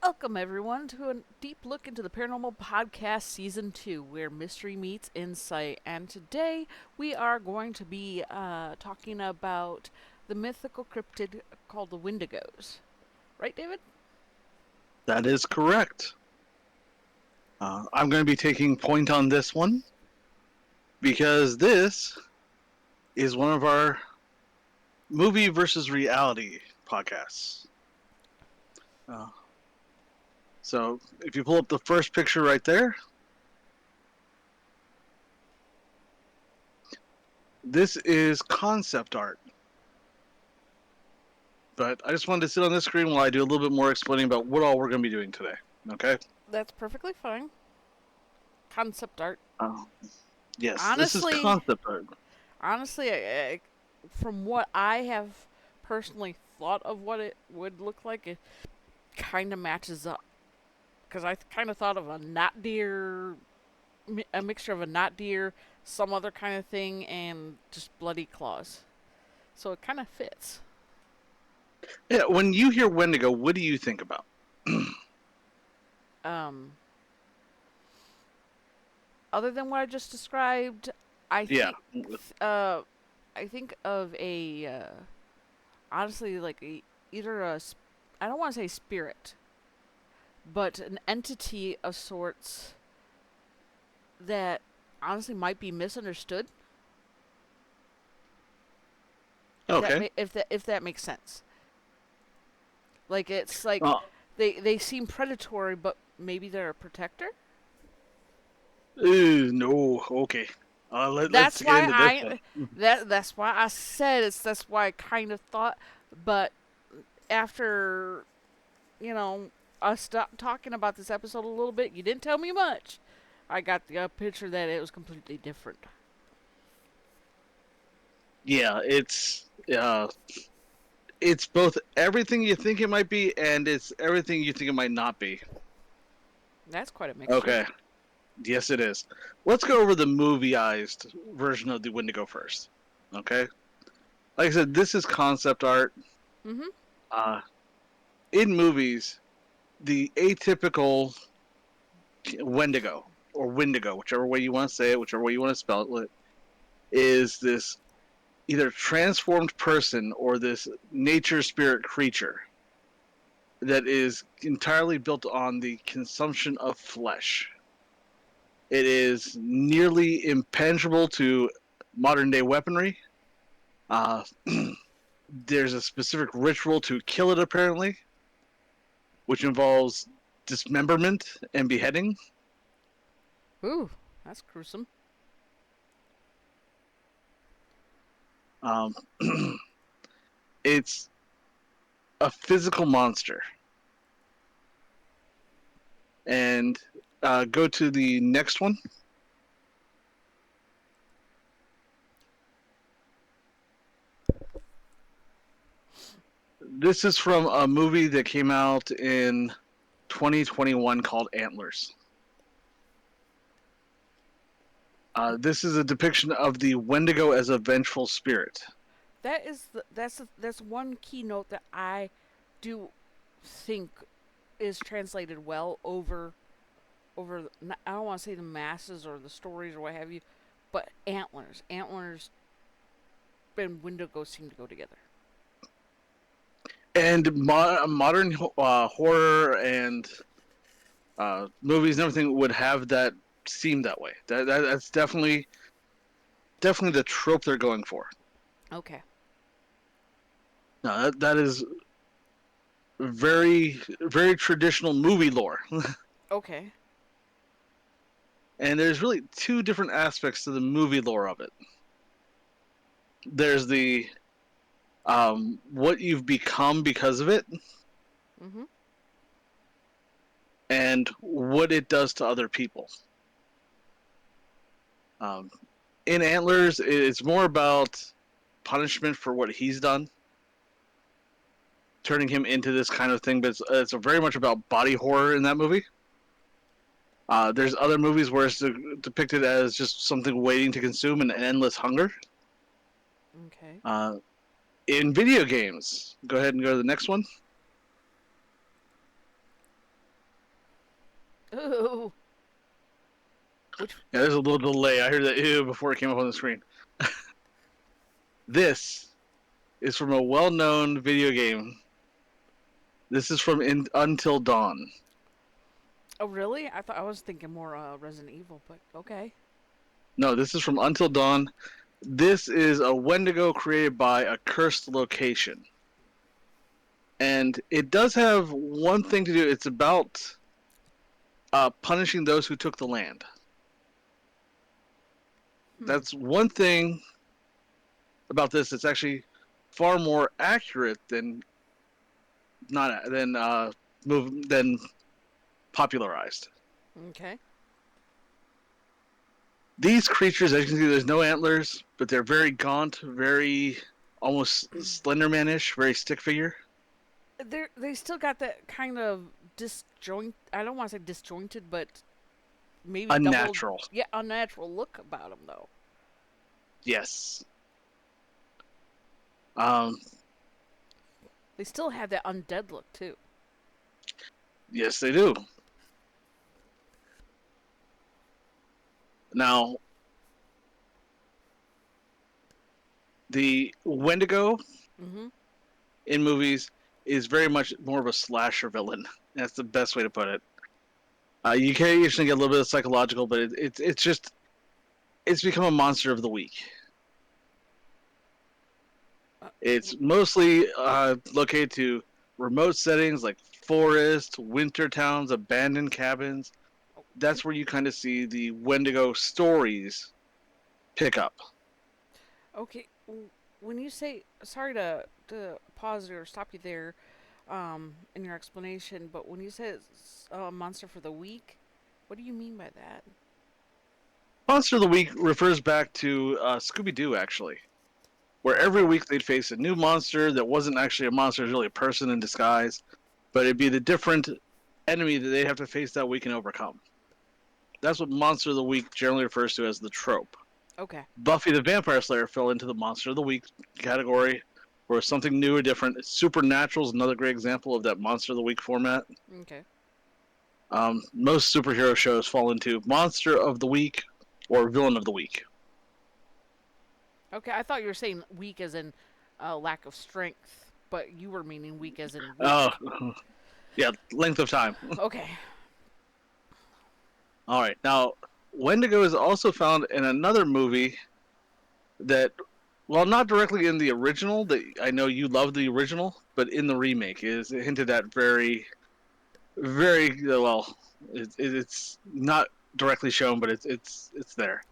Welcome, everyone, to a deep look into the Paranormal Podcast Season 2, where mystery meets insight. And today we are going to be talking about the mythical cryptid called the Wendigos. Right, David? That is correct. I'm going to be taking point on this one because this is one of our movie versus reality podcasts. Uh, so if you pull up the first picture right there, this is concept art. But I just wanted to sit on this screen while I do a little bit more explaining about what all we're going to be doing today. Okay? That's perfectly fine. Concept art. Uh, yes, this is Honestly, concept art. honestly, from what I have personally thought of what it would look like, it kind of matches up. Because I kind of thought of a not deer, a mixture of a not deer, some other kind of thing, and just bloody claws. So it kind of fits. Yeah, when you hear Wendigo, what do you think about? Um, Other than what I just described, I Yeah. think uh, I think of a honestly either I don't want to say spirit, but an entity of sorts that honestly might be misunderstood. Okay. If that makes sense. Like it's like Uh, they seem predatory, but maybe they're a protector. no. Okay. Let's That's get why into this one. that's why I said it's that's why I kind of thought, but after you know us talking about this episode a little bit, you didn't tell me much. I got the picture that it was completely different. Yeah, it's both everything you think it might be and it's everything you think it might not be. That's quite a mixture. Okay. Yes, it is. Let's go over the movieized version of the Wendigo first. Okay. Like I said, this is concept art. Mm-hmm. Uh, in movies, the atypical Wendigo or Wendigo, whichever way you want to say it, whichever way you want to spell it, is this either transformed person or this nature spirit creature that is entirely built on the consumption of flesh. It is nearly impenetrable to modern day weaponry. Uh, there's a specific ritual to kill it, apparently, which involves dismemberment and beheading. Ooh, that's gruesome. Um, it's a physical monster. And go to the next one. This is from a movie that came out in 2021 called Antlers. This is a depiction of the Wendigo as a vengeful spirit. That's one keynote that I do think is translated well over. I don't want to say the masses or the stories or what have you, but antlers and Wendigo seem to go together. And modern horror and movies and everything would have that seem that way. That's definitely the trope they're going for. Okay. No, that is very traditional movie lore. Okay. And there's really two different aspects to the movie lore of it. There's the what you've become because of it, Mhm. and what it does to other people. Um, in Antlers, it's more about punishment for what he's done, turning him into this kind of thing. But it's very much about body horror in that movie. There's other movies where it's depicted as just something waiting to consume an endless hunger. Okay. Uh, in video games, go ahead and go to the next one. Ooh. Which? Yeah, there's a little delay. I heard that ew before it came up on the screen. This is from a well-known video game. This is from Until Dawn. Oh, really? I thought I was thinking more Resident Evil, but okay. No, this is from Until Dawn. This is a Wendigo created by a cursed location. And it does have one thing to do. It's about punishing those who took the land. Hmm. That's one thing about this. It's actually far more accurate than not than popularized. Okay. These creatures, as you can see, there's no antlers, but they're very gaunt, very almost Slenderman-ish, very stick figure. They still got that kind of disjoint. I don't want to say disjointed, but maybe double. Unnatural. Yeah, unnatural look about them though. Yes. Um, They still have that undead look too. yes, they do. Now, the Wendigo Mm-hmm. in movies is very much more of a slasher villain. That's the best way to put it. You can usually get a little bit of psychological, but it's just it's become a monster of the week. Uh, It's mostly located to remote settings like forests, winter towns, abandoned cabins. That's where you kind of see the Wendigo stories pick up. okay. When you say, sorry to pause or stop you there, in your explanation, but when you say it's a monster for the week, what do you mean by that? Monster of the Week refers back to Scooby Doo, actually, where every week they'd face a new monster that wasn't actually a monster, it was really a person in disguise, but it'd be the different enemy that they'd have to face that week and overcome. That's what Monster of the Week generally refers to as the trope. Okay. Buffy the Vampire Slayer fell into the Monster of the Week category, where something new or different. Supernatural is another great example of that Monster of the Week format. Okay. Most superhero shows fall into Monster of the Week or Villain of the Week. Okay. I thought you were saying weak as in lack of strength, but you were meaning weak as in Oh, week. yeah, length of time. Okay. All right, now Wendigo is also found in another movie that, well, not directly in the original. That I know you love the original, but in the remake is hinted at very, very well. It's not directly shown, but it's there.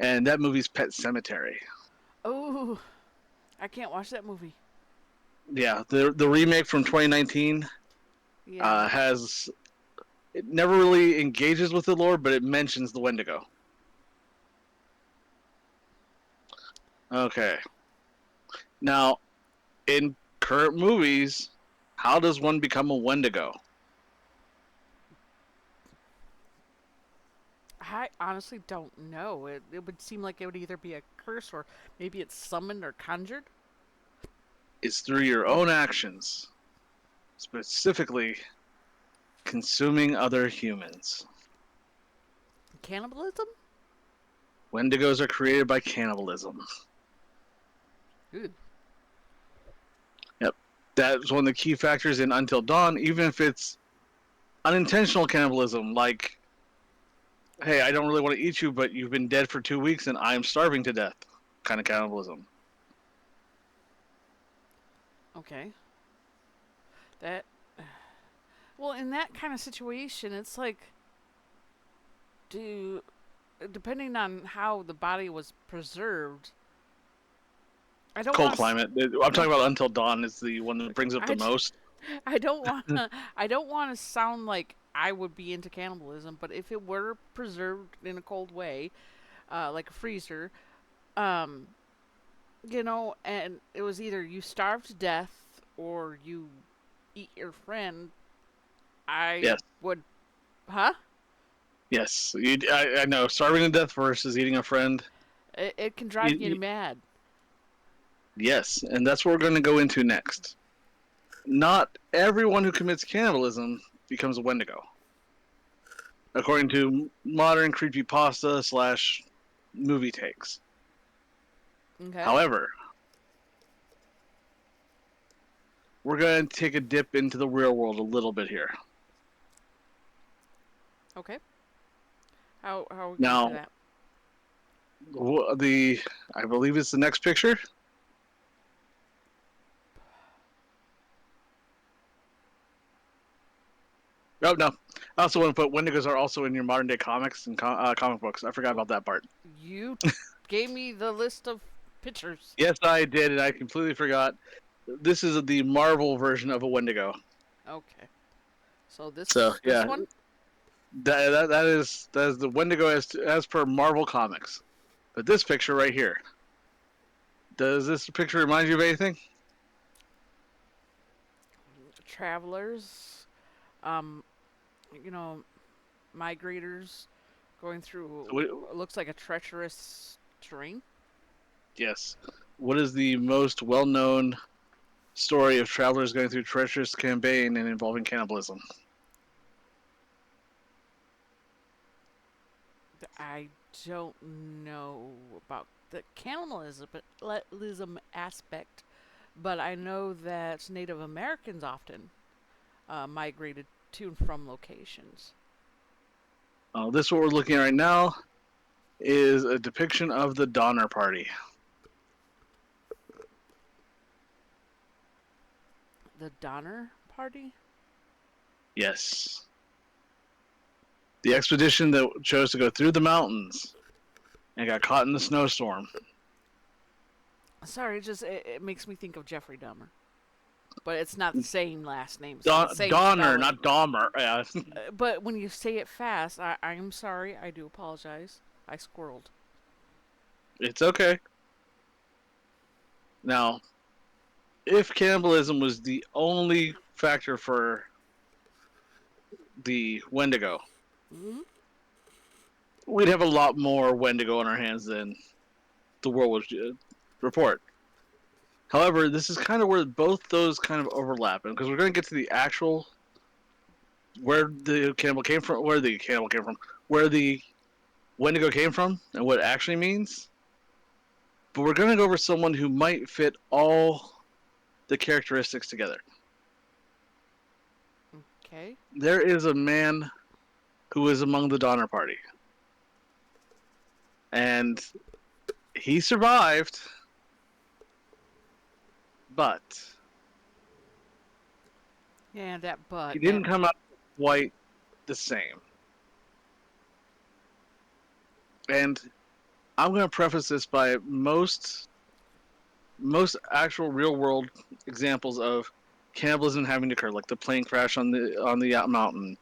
And that movie's Pet Cemetery. Oh, I can't watch that movie. Yeah, the remake from 2019 Yeah. has it never really engages with the lore, but it mentions the Wendigo. Okay, now in current movies, how does one become a Wendigo? I honestly don't know. It would seem like it would either be a curse or maybe it's summoned or conjured. It's through your own actions, specifically consuming other humans. Cannibalism? Wendigos are created by cannibalism. Good. Yep. That's one of the key factors in Until Dawn, even if it's unintentional cannibalism, like, hey, I don't really want to eat you, but you've been dead for 2 weeks and I'm starving to death kind of cannibalism. Okay. That. Well, in that kind of situation, it's like, do depending on how the body was preserved. I don't Cold want climate. I'm talking about Until Dawn is the one that brings up the I, most. I don't want I don't want to sound like I would be into cannibalism, but if it were preserved in a cold way, like a freezer, um, and it was either you starve to death or you eat your friend, I Yes. would, huh? Yes. I know. Starving to death versus eating a friend. It can You, drive you you, mad. yes. And that's what we're going to go into next. Not everyone who commits cannibalism becomes a Wendigo. according to modern creepypasta slash movie takes. Okay. However, we're going to take a dip into the real world a little bit here. Okay. How are we gonna do Now, that? the I believe it's the next picture. Oh no! I also want to put Wendigos are also in your modern day comics and comic books. I forgot about that part. You gave me the list of pictures. Yes, I did, and I completely forgot. This is the Marvel version of a Wendigo. Okay. So So this yeah, one. that is the Wendigo as per Marvel Comics. But this picture right here, does this picture remind you of anything? Travelers, you know, migrators going through what looks like a treacherous terrain. Yes. What is the most well-known story of travelers going through treacherous campaign and involving cannibalism? I don't know about the cannibalism aspect, but I know that Native Americans often migrated to and from locations. This what we're looking at right now is a depiction of the Donner Party. The Donner Party? Yes. The expedition that chose to go through the mountains and got caught in the snowstorm. Sorry, it makes me think of Jeffrey Dahmer. But it's not the same last name. It's not the same Donner, spelling. not Dahmer. Yeah. But when you say it fast, I'm sorry. I do apologize. I squirreled. It's okay. Now, if cannibalism was the only factor for the Wendigo, Hmm. we'd have a lot more Wendigo on our hands than the world would report. However, this is kind of where both those kind of overlap, because we're going to get to the actual where the cannibal came from, where the Wendigo came from, and what it actually means. But we're going to go over someone who might fit all the characteristics together. Okay. There is a man who is among the Donner Party, and he survived, but Yeah, that he but that. didn't come out quite the same. And I'm going to preface this by most actual real world examples of cannibalism having occurred, like the plane crash on the mountain,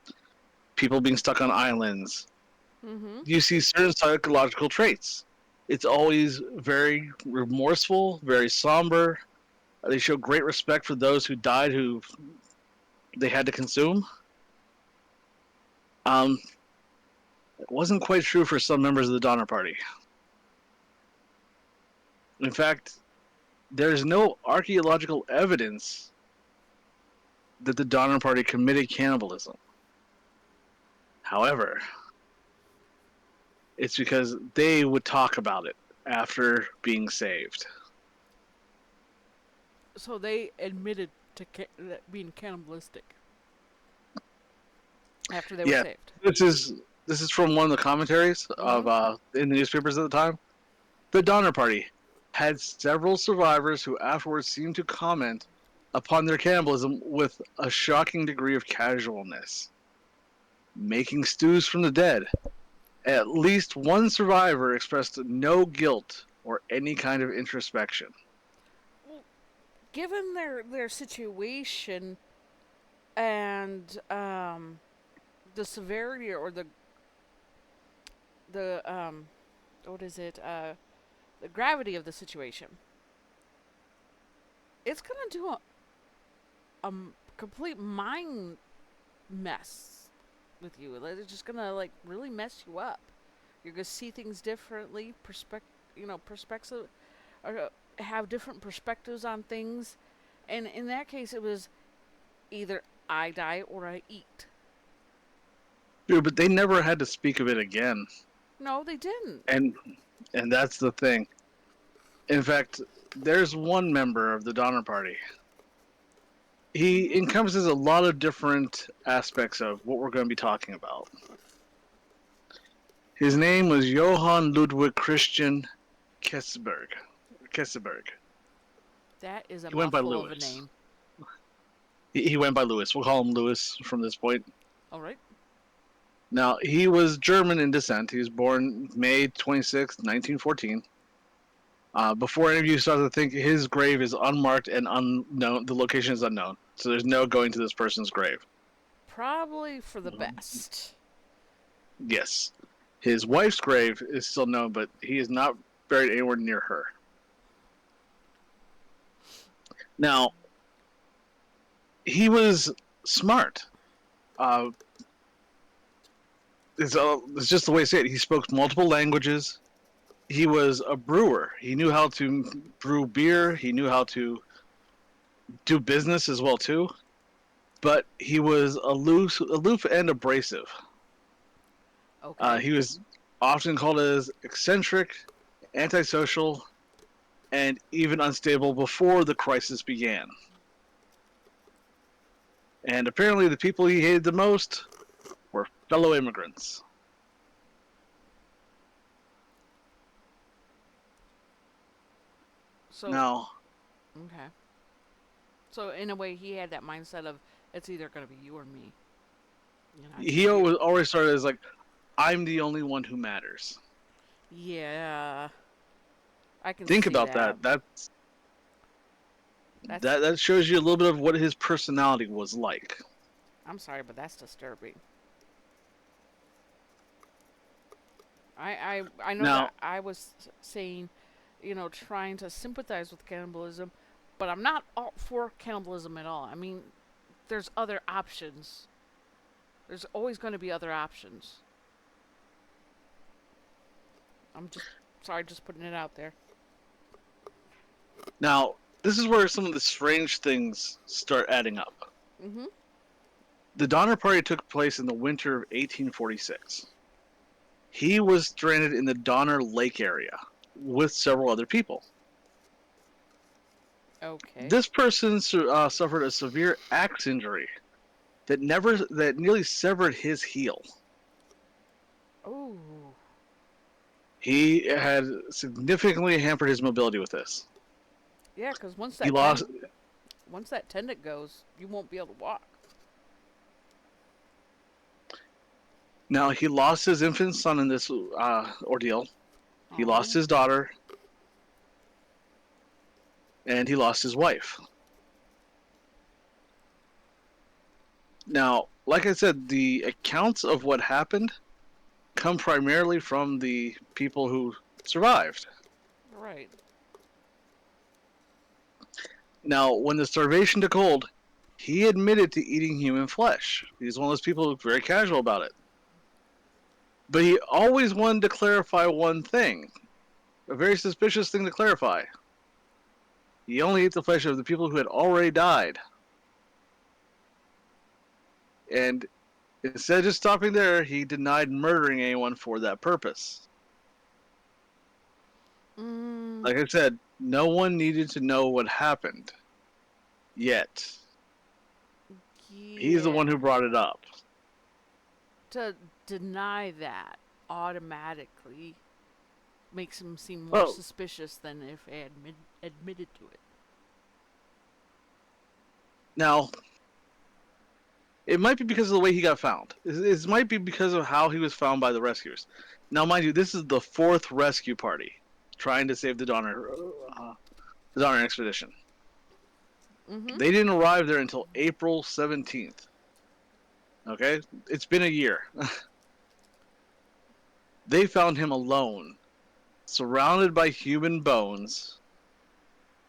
people being stuck on islands. Mm-hmm. You see certain psychological traits. It's always very remorseful, very somber. They show great respect for those who died, who they had to consume. Um, it wasn't quite true for some members of the Donner Party. In fact, there's no archaeological evidence that the Donner Party committed cannibalism. However, it's because they would talk about it after being saved. So they admitted to being cannibalistic after they were Yeah, saved. this is from one of the commentaries of Mm-hmm. in the newspapers at the time. The Donner Party had several survivors who afterwards seemed to comment upon their cannibalism with a shocking degree of casualness, making stews from the dead. At least one survivor expressed no guilt or any kind of introspection. Well, given their situation and the severity or the what is it the gravity of the situation, it's gonna do a complete mind mess with you. Like, it's just gonna like really mess you up. You're gonna see things differently, perspective, or have different perspectives on things. And in that case, it was either I die or I eat. Dude, but they never had to speak of it again, No, they didn't. and that's the thing. In fact, there's one member of the Donner Party. He Mhm. encompasses a lot of different aspects of what we're going to be talking about. His name was Johann Ludwig Christian Kesselberg. Kesselberg. That is a He went by mouthful of a Lewis. name. He went by Lewis. We'll call him Lewis from this point. All right. Now, he was German in descent. He was born May 26, 1914. Before any of you start to think, his grave is unmarked and unknown. The location is unknown. So there's no going to this person's grave. Probably for the best. Yes. His wife's grave is still known, but he is not buried anywhere near her. Now, he was smart. Uh, it's just the way I say it. He spoke multiple languages. He was a brewer. He knew how to brew beer. He knew how to do business as well too. But he was aloof and abrasive. Okay. He was often called as eccentric, antisocial, and even unstable before the crisis began. And apparently, the people he hated the most were fellow immigrants. So, Now, okay. So in a way, he had that mindset of it's either going to be you or me. And I he choose you. always started as like, I'm the only one who matters. Yeah, I can Think see about that. that. That's. That shows you a little bit of what his personality was like. I'm sorry, but that's disturbing. I know Now, that I was saying, trying to sympathize with cannibalism, but I'm not all for cannibalism at all. I mean, there's other options. There's always going to be other options. I'm just sorry, just putting it out there. now, this is where some of the strange things start adding up. Mhm. The Donner Party took place in the winter of 1846. He was stranded in the Donner Lake area with several other people. Okay. This person suffered a severe axe injury that nearly severed his heel. Oh. He had significantly hampered his mobility with this. Yeah, because He lost. once that tendon goes, you won't be able to walk. Now he lost his infant son in this ordeal. He lost Oh. his daughter, and he lost his wife. Now, like I said, the accounts of what happened come primarily from the people who survived. Right. Now, when the starvation took hold, he admitted to eating human flesh. He's one of those people who's very casual about it. But he always wanted to clarify one thing, a very suspicious thing to clarify. He only ate the flesh of the people who had already died. And instead of just stopping there, he denied murdering anyone for that purpose. Mm. Like I said, no one needed to know what happened yet. He's the one Yeah. who brought it up. To deny that automatically makes him seem more Well, suspicious than if he admitted to it. now, it might be because of the way he got found. It might be because of how he was found by the rescuers. Now, mind you, this is the fourth rescue party trying to save the Donner expedition. Mhm. They didn't arrive there until April 17th. Okay? It's been a year. They found him alone, surrounded by human bones,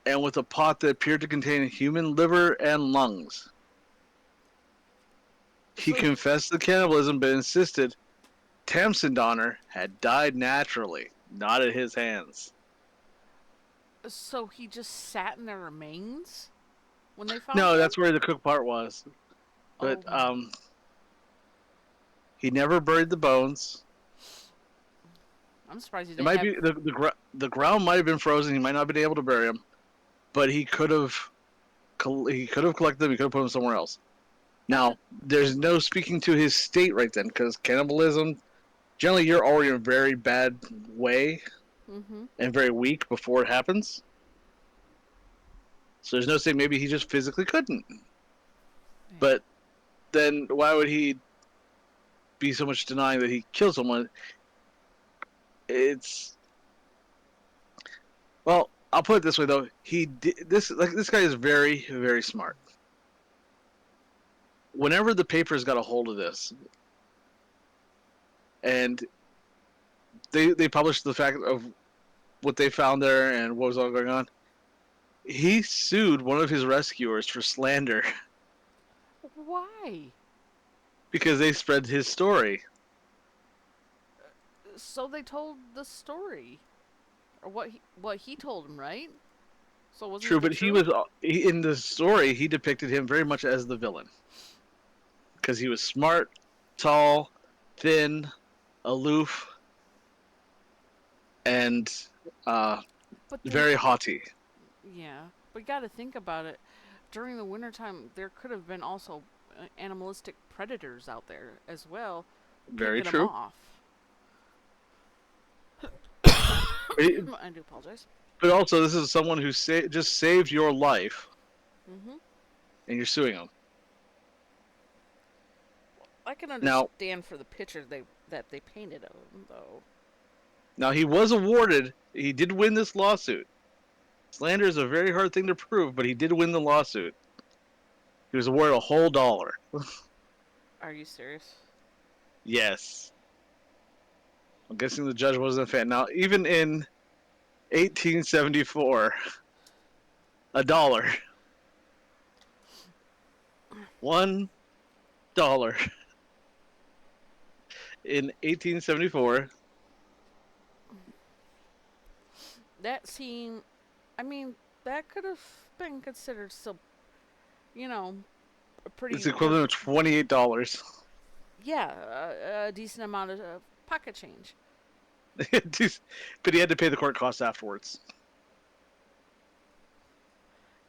and with a pot that appeared to contain human liver and lungs. He So confessed to cannibalism but insisted Tamsin Donner had died naturally, not at his hands. so he just sat in their remains when they found No, him? that's where the cook part was. But Oh my. He never buried the bones. I'm surprised he It didn't might have. be the ground might have been frozen. He might not have been able to bury them, but he could have collected them. He could have put them somewhere else. Uh, Now, there's no speaking to his state right then, because cannibalism, generally you're already in a very bad way mm-hmm. and very weak before it happens. So there's no saying maybe he just physically couldn't. Yeah. But then why would he be so much denying that he killed someone? It's well, I'll put it this way though. He did this this guy is very, very smart. Whenever the papers got a hold of this and they published the fact of what they found there and what was all going on, he sued one of his rescuers for slander Why? because they spread his story. So they told the story, or what he told him, right? So wasn't True, it the but truth? in the story he depicted him very much as the villain because he was smart, tall, thin, aloof, and But then, very haughty. yeah. But you got to think about it. During the wintertime, there could have been also animalistic predators out there as well, Very picking them true. off. But I do apologize. also, this is someone who just saved your life, Mm-hmm. and you're suing him. I can Now, understand for the picture that they painted of him, though. he was awarded. He did win this lawsuit. Slander is a very hard thing to prove, but he did win the lawsuit. He was awarded a whole dollar. Are you serious? Yes. I'm guessing the judge wasn't a fan. Now, even in 1874, a dollar, $1 in 1874. That scene, I mean, that could have been considered still, you know, a It's pretty the good, equivalent of $28. yeah, a decent amount of pocket change. But he had to pay the court costs afterwards.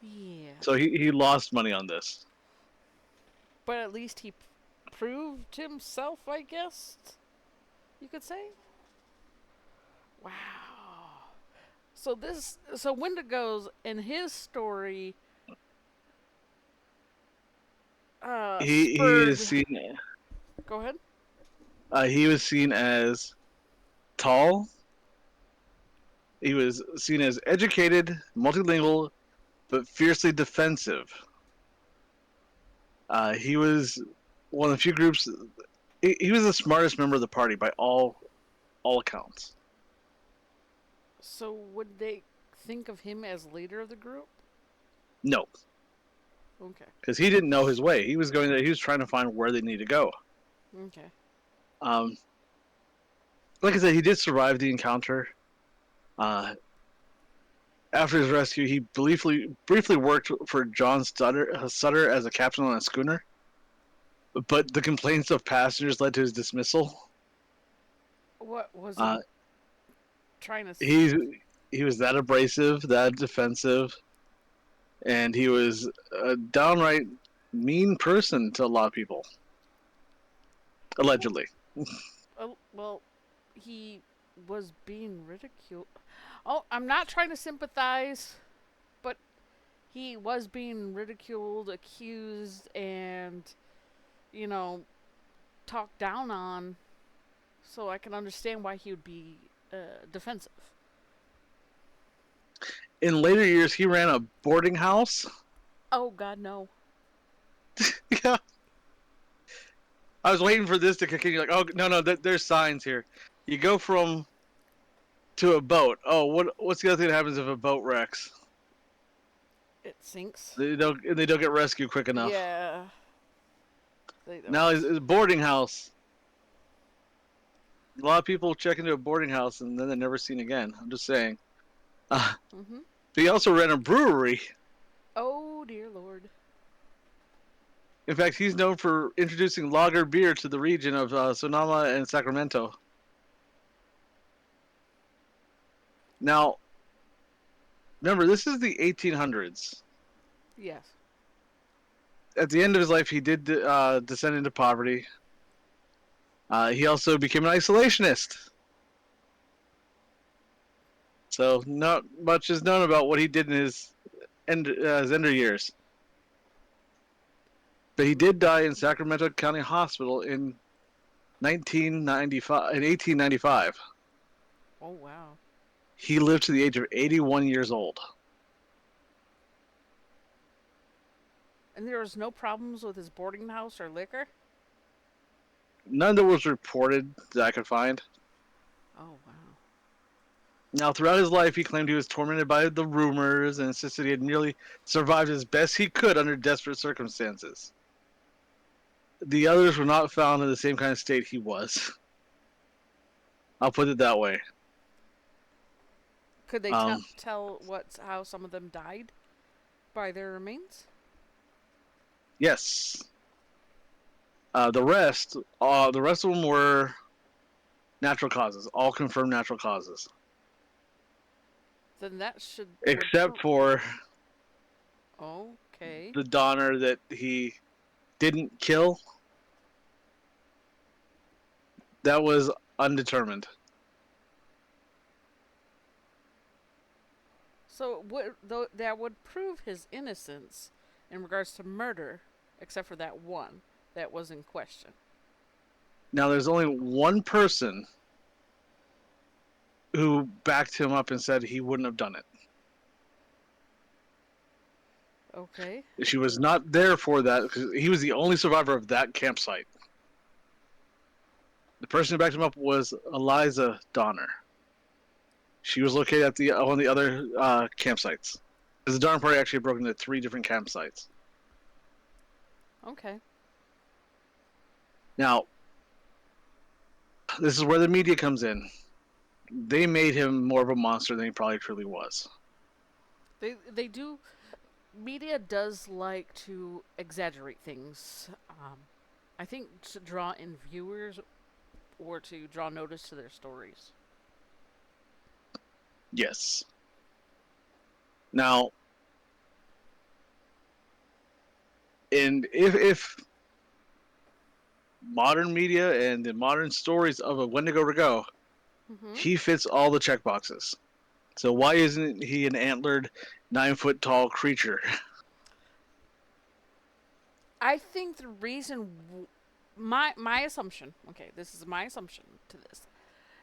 Yeah, So he lost money on this. but at least he proved himself, I guess you could say. Wow. So Wendigos in his story He is spurred. seen Go ahead. he was seen as tall. He was seen as educated, multilingual, but fiercely defensive. He was one of the few groups. He was the smartest member of the party by all accounts. So would they think of him as leader of the group? No, Okay. because he didn't know his way. He was going there. He was trying to find where they need to go. Okay. Um, like I said, he did survive the encounter. Uh, After his rescue, he briefly worked for John Sutter as a captain on a schooner, but the complaints of passengers led to his dismissal. What was he Uh, trying to? he he was that abrasive, that defensive, and he was a downright mean person to a lot of people, allegedly. Well, he was being ridiculed. Oh, I'm not trying to sympathize, but he was being ridiculed, accused, and you know, talked down on. So I can understand why he would be defensive. In later years, he ran a boarding house. Oh God, no. Yeah, I was waiting for this to continue. Like, oh no, there's signs here. You go from to a boat. Oh, what's the other thing that happens if a boat wrecks? It sinks. They don't get rescued quick enough. Yeah, they Now don't. it's a boarding house. A lot of people check into a boarding house and then they're never seen again. I'm just saying. Uh, Mhm. but he also ran a brewery. Oh dear Lord. In fact, he's known for introducing lager beer to the region of Sonoma and Sacramento. Now, remember, this is the 1800s. Yes. At the end of his life, he did descend into poverty. He also became an isolationist. So not much is known about what he did in his ender years. But he did die in Sacramento County Hospital in 1895. Oh, wow. He lived to the age of 81 years old. And there was no problems with his boarding house or liquor? None that was reported that I could find. Oh, wow. Now, throughout his life, he claimed he was tormented by the rumors and insisted he had merely survived as best he could under desperate circumstances. The others were not found in the same kind of state he was. I'll put it that way. Could they Um, tell how some of them died by their remains? yes. The rest of them were natural causes, all confirmed natural causes, Then that should. except for Okay. the Donner that he didn't kill. That was undetermined. So that would prove his innocence in regards to murder, except for that one that was in question. Now, there's only one person who backed him up and said he wouldn't have done it. Okay. She was not there for that because he was the only survivor of that campsite. The person who backed him up was Eliza Donner. She was located at one of the other campsites. Because the Donner Party actually broke into 3 different campsites. Okay. Now, this is where the media comes in. They made him more of a monster than he probably truly was. They do. Media does like to exaggerate things. I think to draw in viewers or to draw notice to their stories. Yes. Now, and if modern media and the modern stories of a Wendigo Rigo, he fits all the check boxes. So why isn't he an antlered, 9-foot tall creature? I think the reason, my assumption, okay, this is my assumption to this,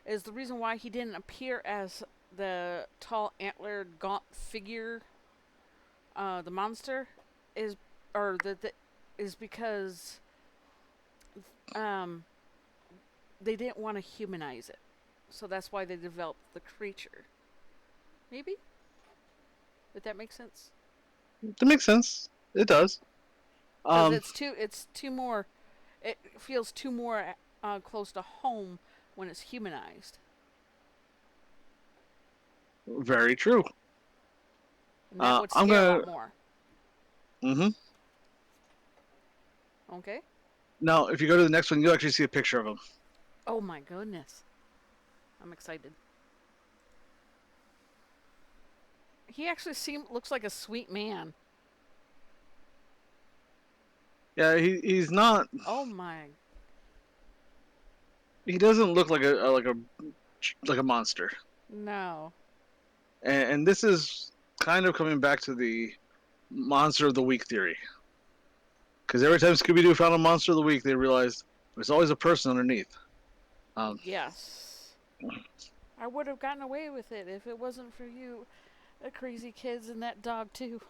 is the reason why he didn't appear as the tall antlered gaunt figure, the monster, is is because they didn't want to humanize it, so that's why they developed the creature. Maybe, did that make sense? That makes sense. It does. Because it's too more. It feels too more close to home when it's humanized. Very true. And that would I'm scare a gonna. lot more. Mm-hmm. Okay. Now, if you go to the next one, you'll actually see a picture of him. Oh my goodness. I'm excited. He actually looks like a sweet man. Yeah, he's not. Oh my. He doesn't look like a monster. No. And this is kind of coming back to the monster of the week theory. Because every time Scooby-Doo found a monster of the week, they realized there's always a person underneath. Yes. I would have gotten away with it if it wasn't for you, the crazy kids and that dog too.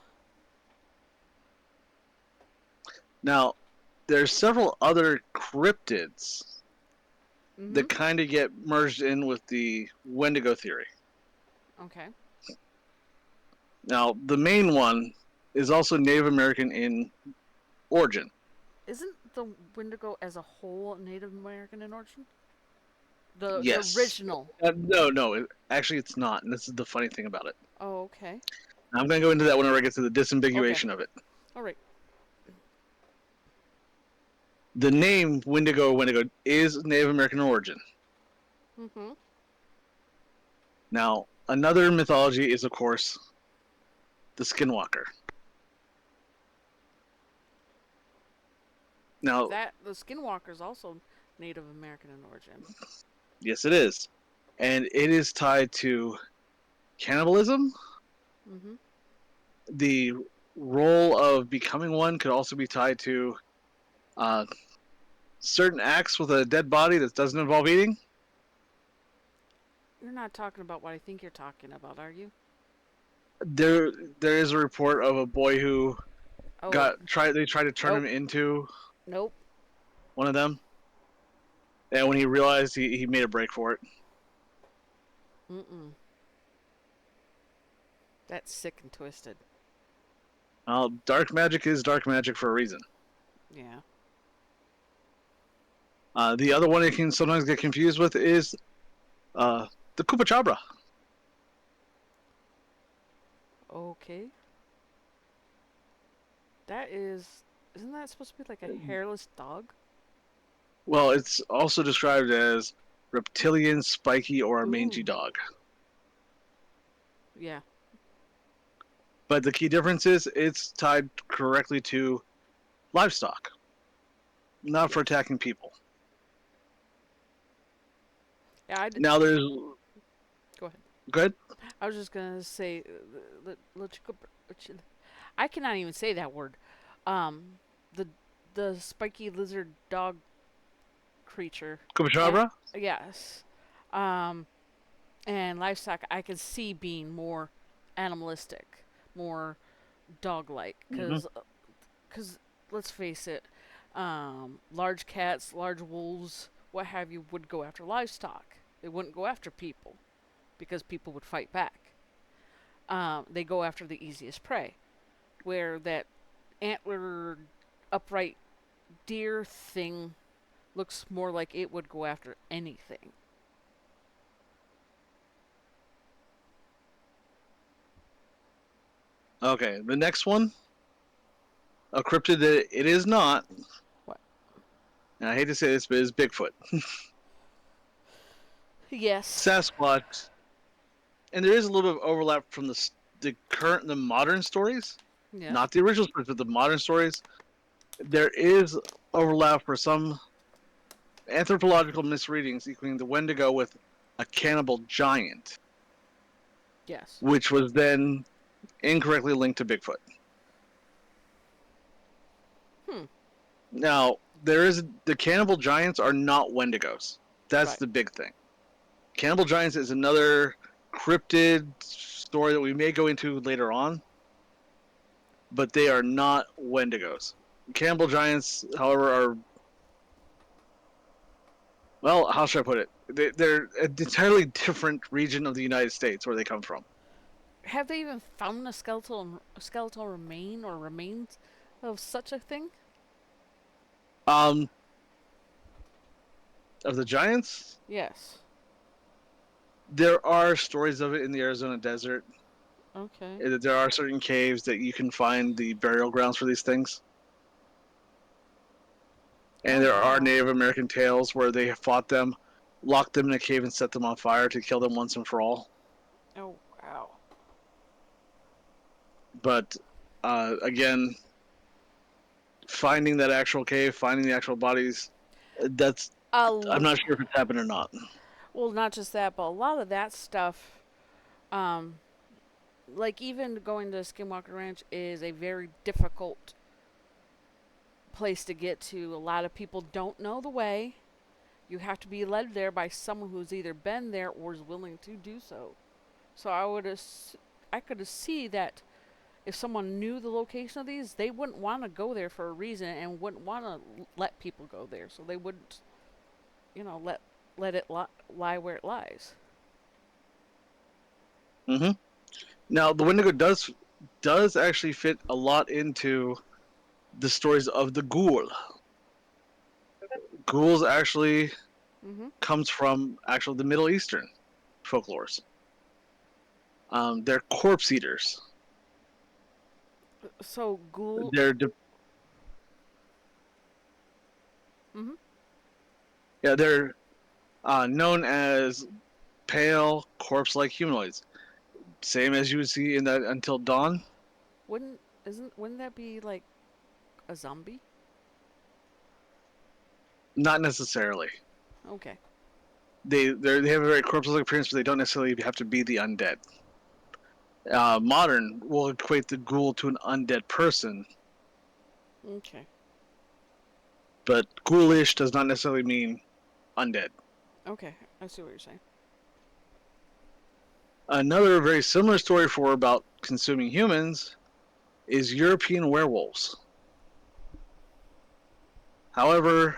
Now, there's several other cryptids that kind of get merged in with the Wendigo theory. Okay. Now, the main one is also Native American in origin. Isn't the Wendigo as a whole Native American in origin? The original. No. Actually, it's not. And this is the funny thing about it. Oh, okay. I'm going to go into that whenever I get to the disambiguation of it. All right. The name Wendigo is Native American origin. Mm-hmm. Now, another mythology is, of course, the Skinwalker. Now, That the Skinwalker is also Native American in origin. yes, it is. And it is tied to cannibalism. Mm-hmm. The role of becoming one could also be tied to uh, certain acts with a dead body that doesn't involve eating. You're not talking about what I think you're talking about, are you? There, there is a report of a boy who Oh, They tried to turn him nope, into nope. one of them, and when he realized, he made a break for it. Mm-mm. That's sick and twisted. Dark magic is dark magic for a reason. Yeah. The other one you can sometimes get confused with is uh, the Chupacabra. Okay. That is. Isn't that supposed to be like a hairless dog? Well, it's also described as reptilian, spiky, or a mangy Ooh. dog. Yeah. But the key difference is it's tied correctly to livestock, not for Yes. attacking people. Yeah. Now there's Go ahead. good. I was just gonna say, I cannot even say that word. Um, the the spiky lizard dog creature. And Chupacabra. yes, um, and livestock I could see being more animalistic, more dog-like, Mm-hmm. cause let's face it, large cats, large wolves, what have you, would go after livestock. They wouldn't go after people because people would fight back. They go after the easiest prey. Where that antler upright deer thing looks more like it would go after anything. Okay, the next one, a cryptid that it is not, What? and I hate to say this, but it's Bigfoot, Yes. Sasquatch, and there is a little bit of overlap from the modern stories, Yes. not the original stories, but the modern stories. There is overlap for some anthropological misreadings, equating the Wendigo with a cannibal giant, Yes. which was then incorrectly linked to Bigfoot. Hmm. Now, the cannibal giants are not Wendigos. That's Right. the big thing. Cannibal giants is another cryptid story that we may go into later on, but they are not Wendigos. Cannibal giants, however, are, well, how should I put it? They're an entirely different region of the United States where they come from. Have they even found a skeletal remain or remains of such a thing? Um, of the giants, Yes. there are stories of it in the Arizona desert. Okay. There are certain caves that you can find the burial grounds for these things. And Oh there are wow. Native American tales where they fought them, locked them in a cave, and set them on fire to kill them once and for all. Oh wow. But again, finding that actual cave, finding the actual bodies, that's I'm A not sure if it's happened or not. well, not just that, but a lot of that stuff, um, like even going to Skinwalker Ranch is a very difficult place to get to. A lot of people don't know the way. You have to be led there by someone who's either been there or is willing to do so. So I could see that if someone knew the location of these, they wouldn't want to go there for a reason and wouldn't want to let people go there. So they wouldn't, let it lie where it lies. Hmm. Now, the Wendigo does actually fit a lot into the stories of the ghoul. Ghouls actually Mm-hmm. comes from actually the Middle Eastern folklores. They're corpse eaters. So ghoul. They're Mm-hmm. Yeah, they're known as pale, corpse-like humanoids, same as you would see in that Until Dawn. Wouldn't that be like a zombie? Not necessarily. Okay. They have a very corpse-like appearance, but they don't necessarily have to be the undead. Modern will equate the ghoul to an undead person, Okay. but ghoulish does not necessarily mean undead. Okay. I see what you're saying. Another very similar story for about consuming humans is European werewolves. However,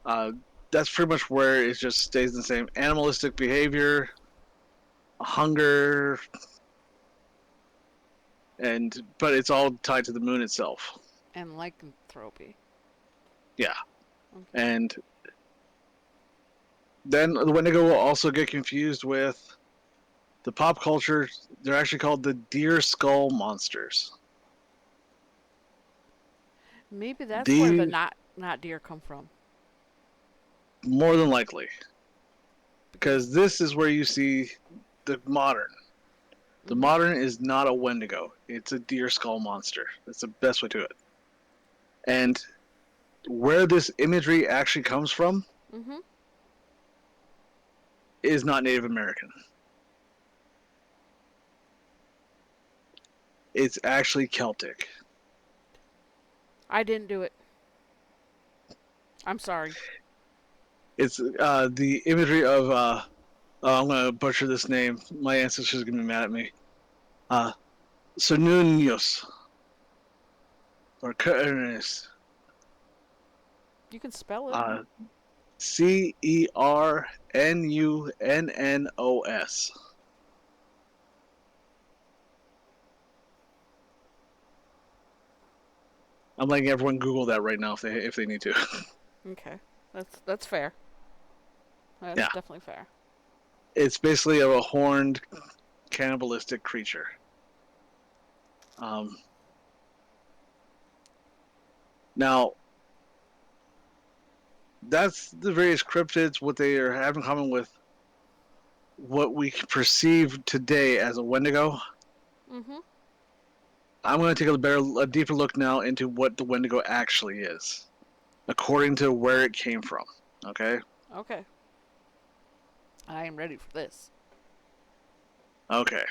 uh, that's pretty much where it just stays the same animalistic behavior, hunger, but it's all tied to the moon itself. And lycanthropy. Yeah, Okay. and then the Wendigo will also get confused with the pop culture. They're actually called the deer skull monsters. Maybe that's where the The not deer come from. more than likely, Because because this is where you see the modern. The mm-hmm. modern is not a Wendigo. It's a deer skull monster. That's the best way to it. And where this imagery actually comes from Mm-hmm. is not Native American. It's actually Celtic. I didn't do it. I'm sorry. It's the imagery of I'm gonna butcher this name. My ancestors are gonna be mad at me. Uh, Sununius or Cernus. You can spell it. Uh, Cernunnos. I'm letting everyone Google that right now if they need to. Okay. That's fair. That's Yeah, definitely fair. it's basically a horned cannibalistic creature. Um, Now that's the various cryptids. What they are have in common with what we perceive today as a Wendigo. Mm-hmm. I'm going to take a deeper look now into what the Wendigo actually is, according to where it came from. Okay. Okay. I am ready for this. Okay.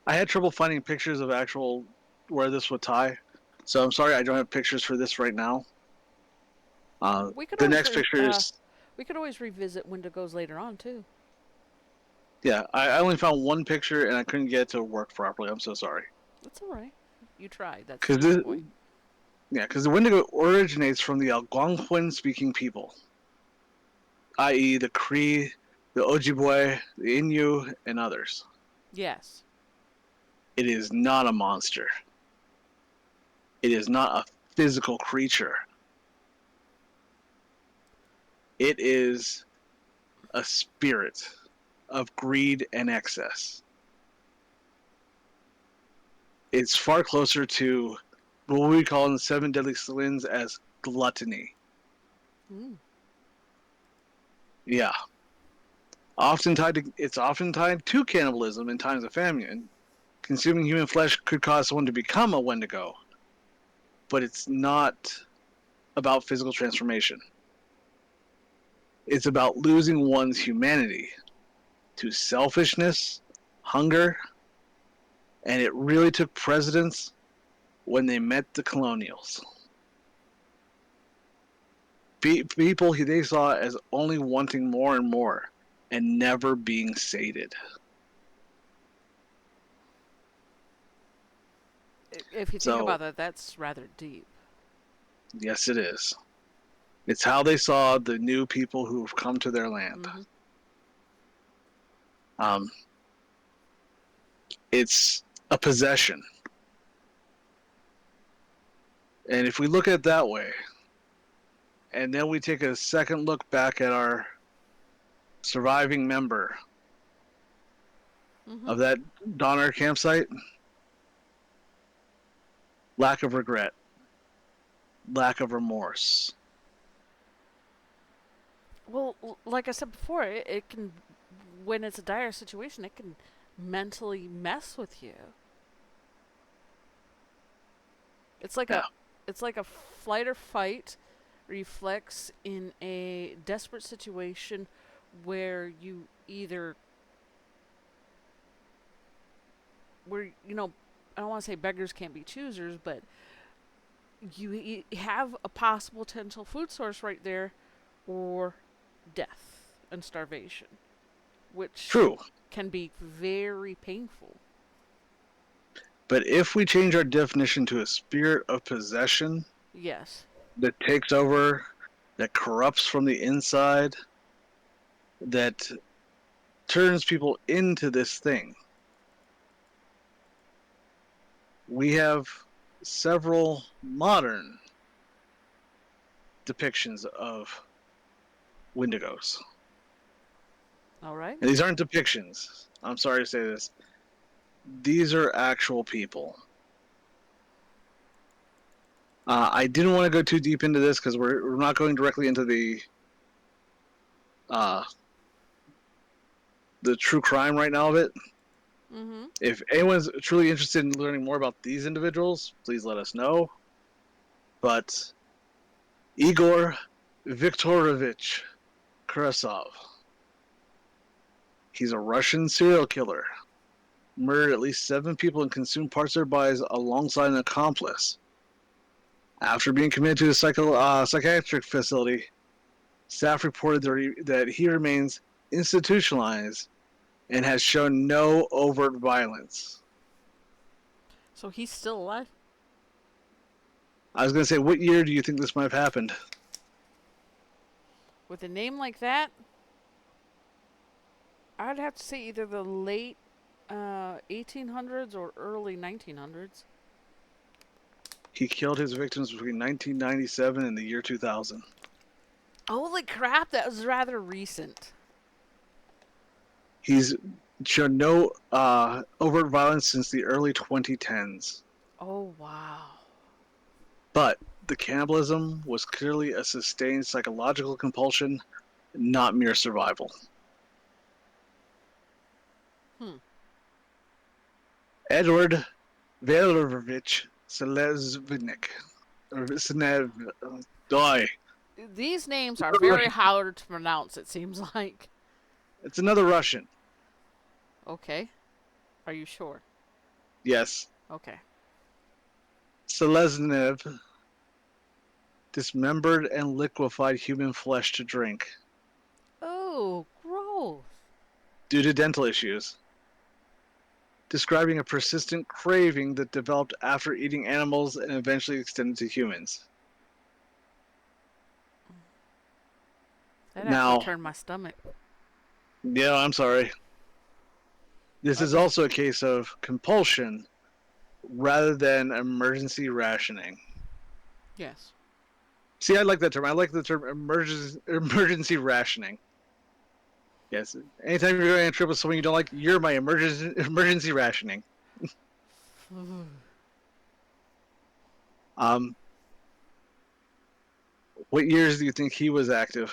I had trouble finding pictures of actual where this would tie, so I'm sorry I don't have pictures for this right now. We could The always next picture is revisit Wendigos later on too. yeah. I only found one picture and I couldn't get it to work properly. I'm so sorry. That's all right. You tried. That's the Because main point. the Wendigo originates from the Algonquin-speaking people, i.e., the Cree, the Ojibwe, the Innu, and others. Yes. It is not a monster. It is not a physical creature. It is a spirit of greed and excess. It's far closer to what we call in the seven deadly sins as gluttony. Mm. Yeah. It's often tied to cannibalism in times of famine. Consuming human flesh could cause someone to become a Wendigo, but it's not about physical transformation. It's about losing one's humanity to selfishness, hunger, and it really took precedence when they met the colonials. People they saw as only wanting more and more and never being sated. If you think So, about that, that's rather deep. yes, it is. It's how they saw the new people who have come to their land. Mm-hmm. Um, it's a possession. And if we look at it that way, and then we take a second look back at our surviving member Mm-hmm. of that Donner campsite, lack of regret, lack of remorse, Well, like I said before, it can, when it's a dire situation, it can mentally mess with you. It's like Yeah, a flight or fight reflex in a desperate situation where you either where you know I don't want to say beggars can't be choosers, but you have a possible potential food source right there, or death and starvation, which true. can be very painful. But if we change our definition to a spirit of possession Yes. that takes over, that corrupts from the inside, that turns people into this thing, we have several modern depictions of Wendigos. All right. And these aren't depictions. I'm sorry to say this. These are actual people. I didn't want to go too deep into this because we're not going directly into uh, the true crime right now of it. Mm-hmm. If anyone's truly interested in learning more about these individuals, please let us know. But Igor Viktorovich Kurasov, he's a Russian serial killer. Murdered at least 7 people and consumed parts of their bodies alongside an accomplice. After being committed to a psychiatric facility, staff reported that he remains institutionalized and has shown no overt violence. So he's still alive. I was going to say, what year do you think this might have happened? With a name like that, I'd have to say either the late 1800s or early 1900s. He killed his victims between 1997 and the year 2000. Holy crap, that was rather recent. He's shown no overt violence since the early 2010s. Oh, wow. But the cannibalism was clearly a sustained psychological compulsion, not mere survival. Hmm. Edward Valerovich Selezvnik. Die. These names are very hard to pronounce, it seems like. It's another Russian. Okay. Are you sure? Yes. Okay. Seleznev dismembered and liquefied human flesh to drink Oh, gross. due to dental issues, describing a persistent craving that developed after eating animals and eventually extended to humans. That actually Now, turned my stomach. yeah, I'm sorry. This Uh, is also a case of compulsion rather than emergency rationing. yes. See, I like that term. I like the term emergency rationing. Yes. Anytime you're going on a trip with someone you don't like, you're my emergency rationing. Um, what years do you think he was active?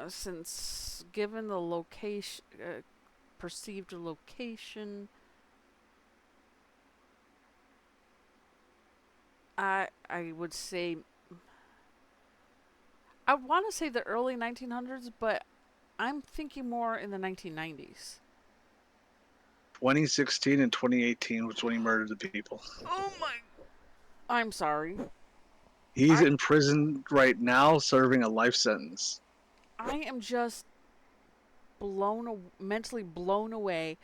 Since given the location, perceived location, I would say I want to say the early 1900s, but I'm thinking more in the 1990s. 2016 and 2018 was when he murdered the people. Oh my! I'm sorry. He's I in prison right now serving a life sentence. I am just mentally blown away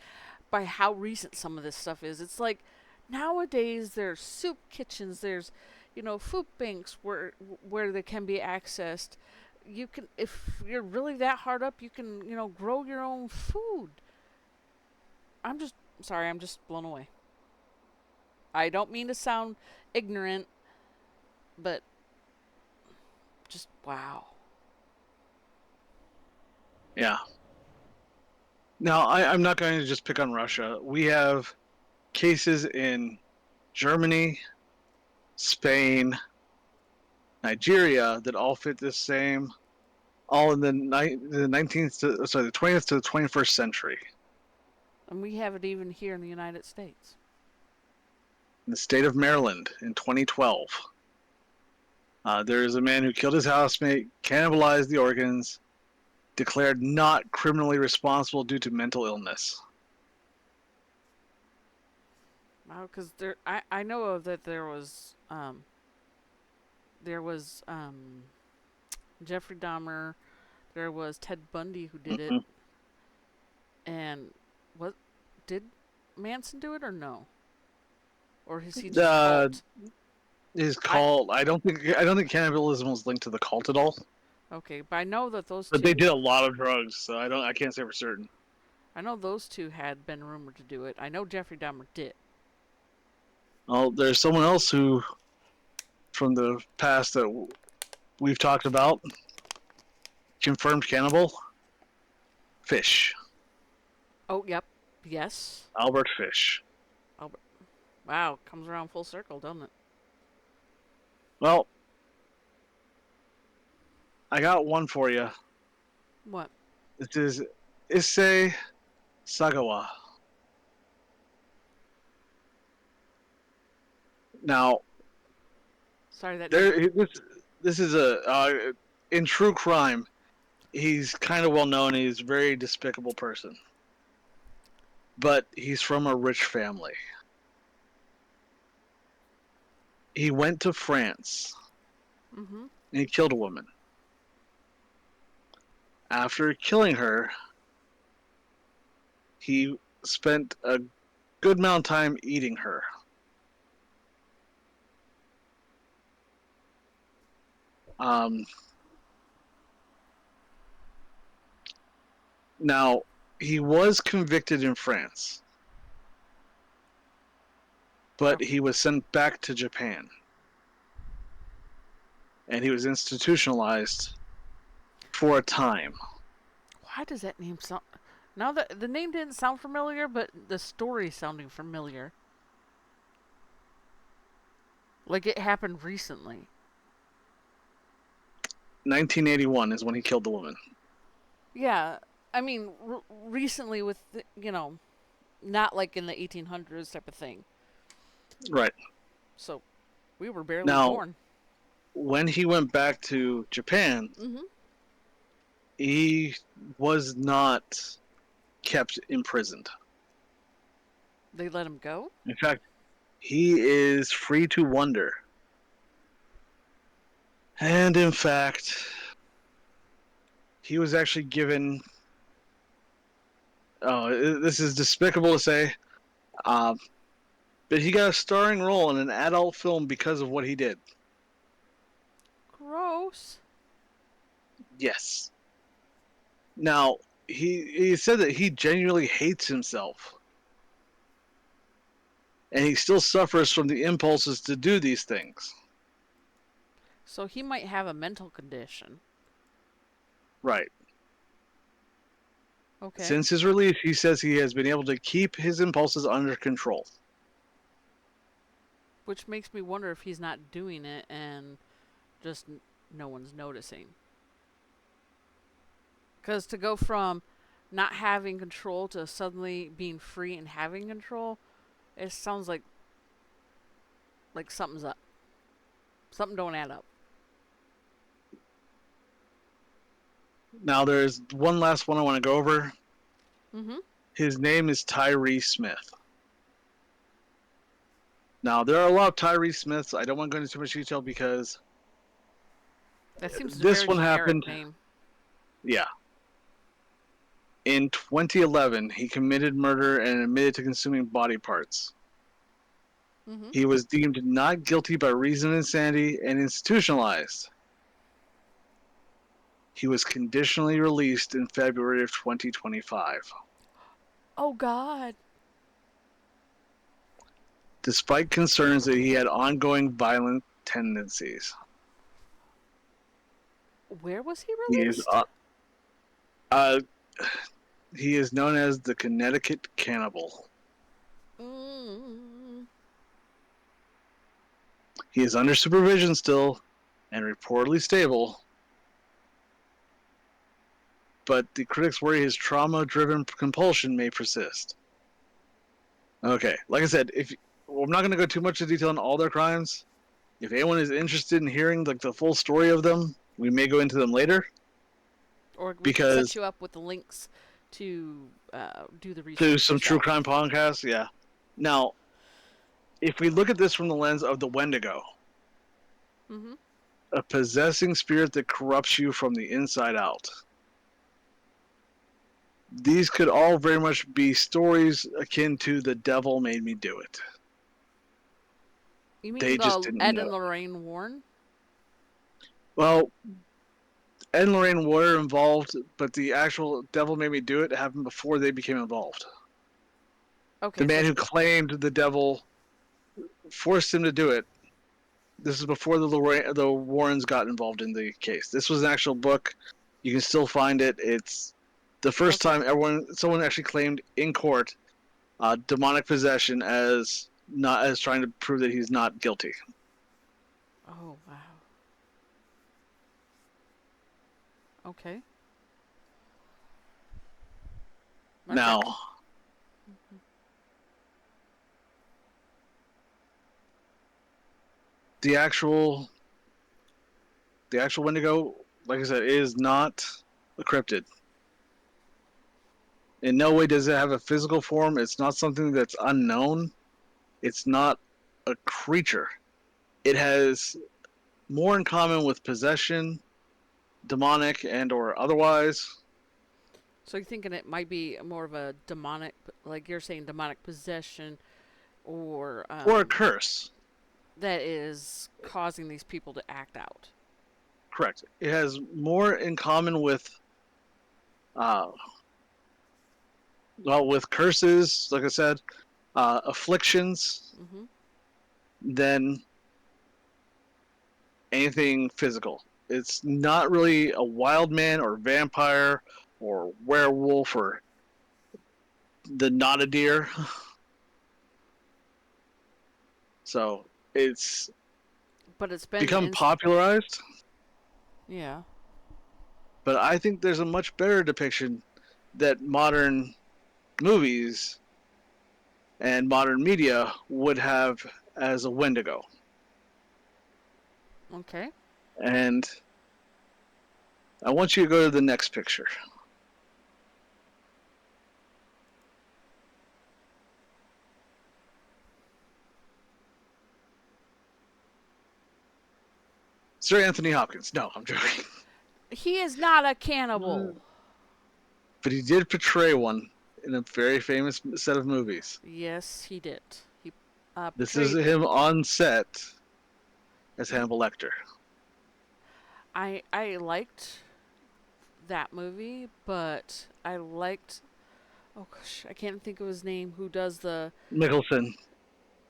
by how recent some of this stuff is. It's like nowadays there's soup kitchens, there's food banks where they can be accessed. You can, if you're really that hard up, you can grow your own food. I'm just sorry, I'm just blown away. I don't mean to sound ignorant, but just wow. Yeah. Now, I'm not going to just pick on Russia. We have cases in Germany, Spain, Nigeria that all fit the same, all in the 20th to the 21st century. And we have it even here in the United States. In the state of Maryland in 2012, there is a man who killed his housemate, cannibalized the organs, declared not criminally responsible due to mental illness. Wow, because I know of that there was Jeffrey Dahmer, there was Ted Bundy who did it, Mm-hmm. and what did Manson do it or no? Or is he just Uh, cult? his I cult. I don't think cannibalism was linked to the cult at all. Okay, but I know that those But they two. did a lot of drugs, so I can't say for certain. I know those two had been rumored to do it. I know Jeffrey Dahmer did. Well, there's someone else who, from the past that we've talked about, confirmed cannibal. Fish. Oh, yep, yes. Albert Fish. Albert. Wow, comes around full circle, doesn't it? Well, I got one for you. What? This is Issei Sagawa. Now, Sorry, that name. this is in true crime. He's kind of well known. He's a very despicable person, but he's from a rich family. He went to France Mm-hmm. and he killed a woman. After killing her, he spent a good amount of time eating her. Um, Now, he was convicted in France, but he was sent back to Japan, and he was institutionalized for a time. Why does that name sound? Now that the name didn't sound familiar, but the story sounding familiar. Like it happened recently. 1981 is when he killed the woman. Yeah, I mean, recently with not like in the 1800s type of thing. Right. So we were barely Now, born. when he went back to Japan, Mm-hmm. he was not kept imprisoned. They let him go. In fact, he is free to wander. And in fact, he was actually given. Oh, this is despicable to say, uh, but he got a starring role in an adult film because of what he did. Gross. Yes. Now, he said that he genuinely hates himself. And he still suffers from the impulses to do these things. So he might have a mental condition. Right. Okay. Since his release, he says he has been able to keep his impulses under control. Which makes me wonder if he's not doing it and just no one's noticing. Because to go from not having control to suddenly being free and having control, it sounds like something's up. Something don't add up. Now, there's one last one I want to go over. Mm-hmm. His name is Tyree Smith. Now, there are a lot of Tyree Smiths. I don't want to go into too much detail because That seems a this very one generic happened. name. Yeah. In 2011, he committed murder and admitted to consuming body parts. Mm-hmm. He was deemed not guilty by reason of insanity and institutionalized. He was conditionally released in February of 2025. Oh God. Despite concerns that he had ongoing violent tendencies. Where was he He is released? uh, he is known as the Connecticut Cannibal. Mm. He is under supervision still and reportedly stable, but the critics worry his trauma-driven compulsion may persist. Okay, like I said, I'm not going to go too much into detail on all their crimes. If anyone is interested in hearing like the full story of them, we may go into them later. Or we can set Because you up with the links to do the to research some true yourself. crime podcasts, yeah. Now, if we look at this from the lens of the Wendigo, Mm-hmm. a possessing spirit that corrupts you from the inside out. These could all very much be stories akin to The Devil Made Me Do It. You mean They just the didn't Ed know. and Lorraine Warren? Well, Ed and Lorraine were involved, but the actual Devil Made Me Do It happened before they became involved. The Okay, man so who claimed the devil forced him to do it. This is before the Warrens got involved in the case. This was an actual book. You can still find it. It's the first okay. time someone actually claimed in court demonic possession as not as trying to prove that he's not guilty. Oh wow. Okay. Okay. Now, the actual Wendigo, like I said, is not a cryptid. In no way does it have a physical form. It's not something that's unknown. It's not a creature. It has more in common with possession, demonic and or otherwise, So you're thinking it might be more of a demonic, like you're saying, demonic possession, or or a curse. that is causing these people to act out. Correct. It has more in common with, uh, with curses, like I said, afflictions, Mm-hmm. than anything physical. It's not really a wild man or vampire or werewolf or the not a deer. So it's But it's been become popularized, yeah. but I think there's a much better depiction that modern movies and modern media would have as a Wendigo. Okay. And I want you to go to the next picture. Sir Anthony Hopkins. No, I'm joking. He is not a cannibal. But he did portray one in a very famous set of movies. Yes, he did. He This is portrayed. him on set as Hannibal Lecter. I liked that movie, but I liked. Oh gosh, I can't think of his name. Who does the? Mickelson.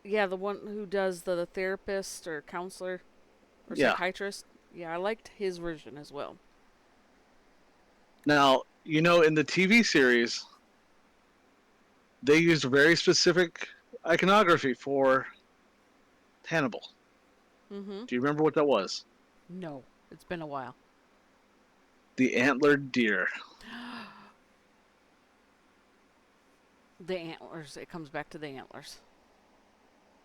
Yeah, the one who does the therapist or counselor or Yeah. psychiatrist. Yeah, I liked his version as well. Now, in the TV series, they used very specific iconography for Hannibal. Mm-hmm. Do you remember what that was? No, it's been a while. The antlered deer. The antlers. It comes back to the antlers.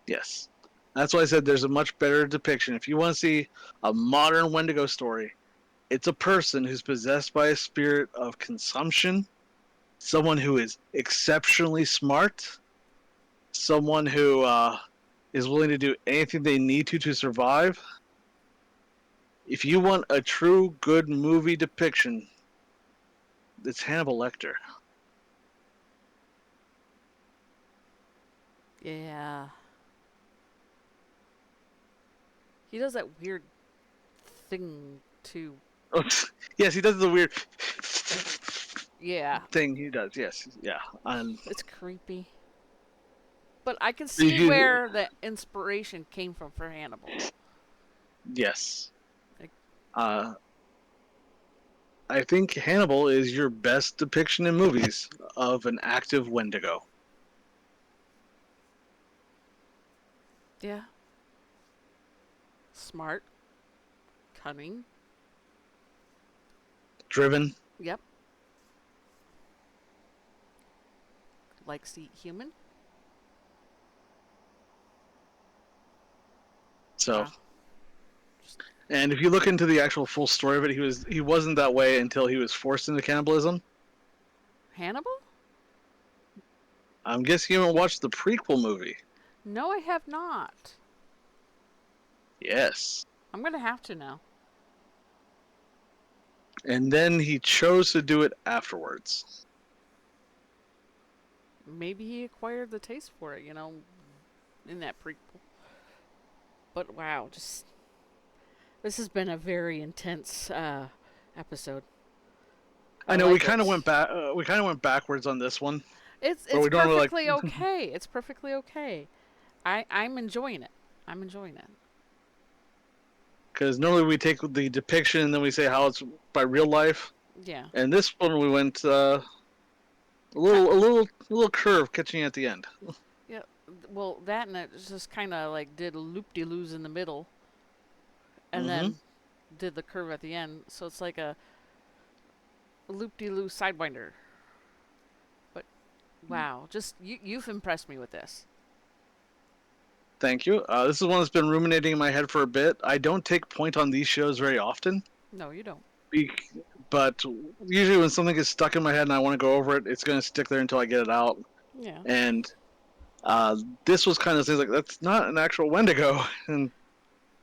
Yes. That's why I said there's a much better depiction. If you want to see a modern Wendigo story, it's a person who's possessed by a spirit of consumption, someone who is exceptionally smart, someone who is willing to do anything they need to survive. If you want a true good movie depiction, it's Hannibal Lecter. Yeah. He does that weird thing too. Yes, he does the weird Yeah. thing he does. Yes, yeah. It's creepy. But I can see where the inspiration came from for Hannibal. Yes. Like, I think Hannibal is your best depiction in movies of an active Wendigo. yeah. Smart. Cunning. driven. Yep. Likes to eat human. So, Wow. and if you look into the actual full story of it, he wasn't that way until he was forced into cannibalism. Hannibal? I'm guessing you haven't watched the prequel movie. No, I have not. Yes. I'm gonna have to now. And then he chose to do it afterwards. Maybe he acquired the taste for it, in that prequel. But wow, just this has been a very intense episode. I I know we like kind of it. went back. We kind of went backwards on this one, It's but it's we normally like perfectly okay. It's perfectly okay. I'm enjoying it. I'm enjoying it. because normally we take the depiction and then we say how it's by real life. Yeah. And this one we went a Ki- little curve catching you at the end. yeah. Well, that and it just kind of like did a loop de loos in the middle, and Mm-hmm. then did the curve at the end. So it's like a loop de loo sidewinder. But wow, just you've impressed me with this. Thank you. This is one that's been ruminating in my head for a bit. I don't take point on these shows very often, No, you don't. but usually when something gets stuck in my head and I want to go over it, it's going to stick there until I get it out. Yeah. And this was kind of things like that's not an actual Wendigo, and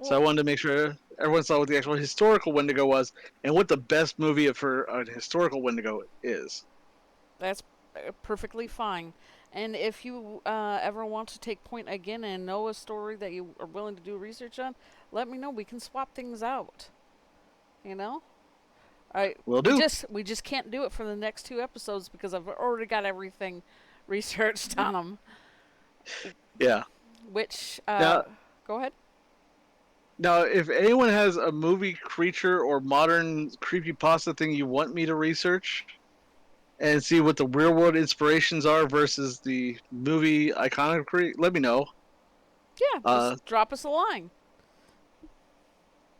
so I Well, wanted to make sure everyone saw what the actual historical Wendigo was and what the best movie for a historical Wendigo is. that's perfectly fine. And if you ever want to take point again and know a story that you are willing to do research on, let me know. We can swap things out. You know, I Will we do. just can't do it for the next two episodes because I've already got everything researched on them. Yeah. Which Now, go ahead. now, if anyone has a movie creature or modern creepypasta thing you want me to research and see what the real world inspirations are versus the movie iconography, let me know. Yeah, just drop us a line.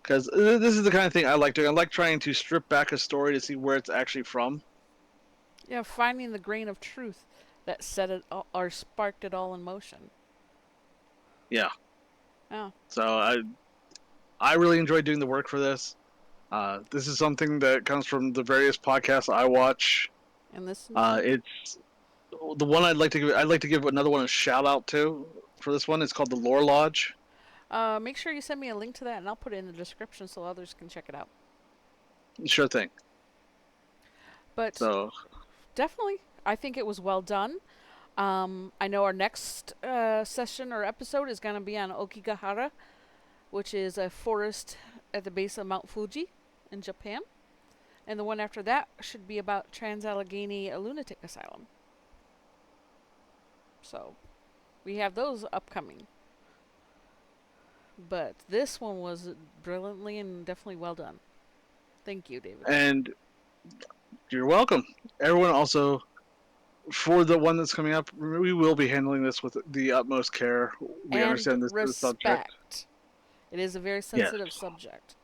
Because this is the kind of thing I like doing. I like trying to strip back a story to see where it's actually from. Yeah, finding the grain of truth that set it all, or sparked it all in motion. Yeah. Yeah, So I really enjoy doing the work for this. This is something that comes from the various podcasts I watch. and listen to. It's the one I'd like to give. I'd like to give another one a shout out to for this one. It's called the Lore Lodge. Make sure you send me a link to that, and I'll put it in the description so others can check it out. Sure thing. But So definitely, I think it was well done. I know our next session or episode is going to be on Okigahara, which is a forest at the base of Mount Fuji in Japan. And the one after that should be about Trans-Allegheny Lunatic Asylum. So, we have those upcoming. But this one was brilliantly and definitely well done. Thank you, David. and you're welcome. Everyone also for the one that's coming up, we will be handling this with the utmost care. We And understand this is a subject. respect. It is a very Yes. sensitive subject.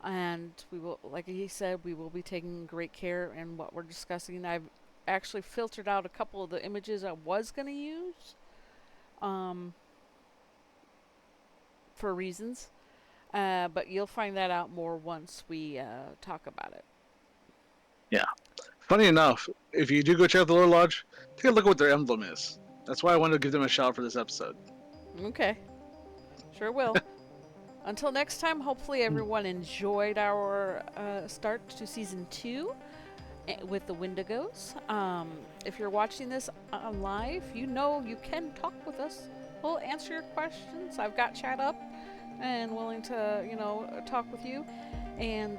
And we will, like he said, we will be taking great care in what we're discussing. I've actually filtered out a couple of the images I was going to use for reasons. But you'll find that out more once we talk about it. Yeah. Funny enough, if you do go check out the Lore Lodge, take a look at what their emblem is. That's why I wanted to give them a shout for this episode. Okay. Sure will. Until next time, hopefully everyone enjoyed our start to season 2 with the Wendigos. If you're watching this on live, you know you can talk with us. We'll answer your questions. I've got chat up and willing to, talk with you. And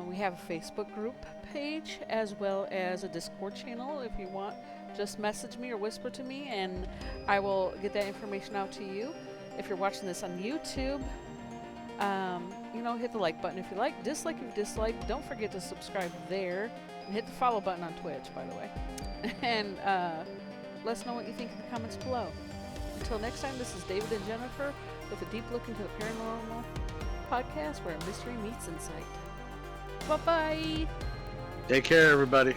we have a Facebook group page as well as a Discord channel if you want. Just message me or whisper to me and I will get that information out to you. If you're watching this on YouTube, hit the like button if you like, dislike if you dislike. Don't forget to subscribe there and hit the follow button on Twitch, by the way. And let us know what you think in the comments below. Until next time, this is David and Jennifer with a deep look into the paranormal podcast where mystery meets insight. Bye-bye! Take care, everybody.